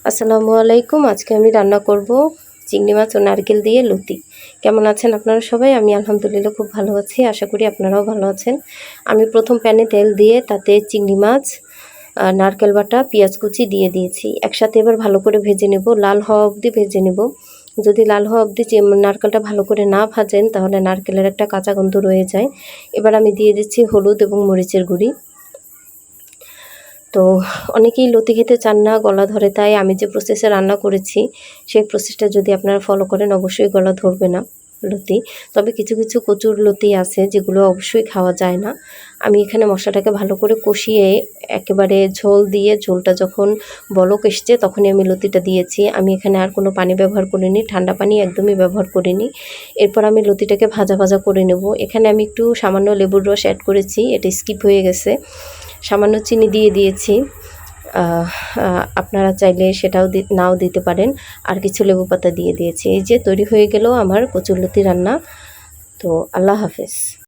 আসসালামু আলাইকুম। আজকে আমি রান্না করব চিংড়ি মাছ ও নারকেল দিয়ে লতি। কেমন আছেন আপনারা সবাই? আমি আলহামদুলিল্লাহ খুব ভালো আছি। আশা করি আপনারাও ভালো আছেন। আমি প্রথম প্যানে তেল দিয়ে তাতে চিংড়ি মাছ, নারকেল বাটা, পেঁয়াজ কুচি দিয়ে দিয়েছি। একসাথে এবার ভালো করে ভেজে নেব, লাল হওয়া অবধি ভেজে নেব। যদি লাল হওয়া অবধি নারকেলটা ভালো করে না ভাজেন তাহলে নারকেলের একটা কাঁচা গন্ধ রয়ে যায়। এবার আমি দিয়ে দিচ্ছি হলুদ এবং মরিচের গুঁড়ি। তো অনেকেই লতি খেতে চান না, গলা ধরে, তাই আমি যে প্রসেসে রান্না করেছি সেই প্রসেসটা যদি আপনারা ফলো করেন অবশ্যই গলা ধরবে না লতি। তবে কিছু কিছু কচুর লতি আছে যেগুলো অবশ্যই খাওয়া যায় না। আমি এখানে মশলাটাকে ভালো করে কষিয়ে একেবারে ঝোল দিয়ে, ঝোলটা যখন বলক এসছে তখনই আমি লতিটা দিয়েছি। আমি এখানে আর কোনো পানি ব্যবহার করিনি, ঠান্ডা পানি একদমই ব্যবহার করিনি। এরপর আমি লতিটাকে ভাজা ভাজা করে নেব। এখানে আমি একটু সামান্য লেবুর রস অ্যাড করেছি, এটা স্কিপ হয়ে গেছে। সামান্য চিনি দিয়ে দিয়েছি, আপনারা চাইলে সেটাও নাও দিতে পারেন। আর কিছু লেবু পাতা দিয়ে দিয়েছি। এই যে তৈরি হয়ে গেল আমার কচুরলতি রান্না। তো আল্লাহ হাফেজ।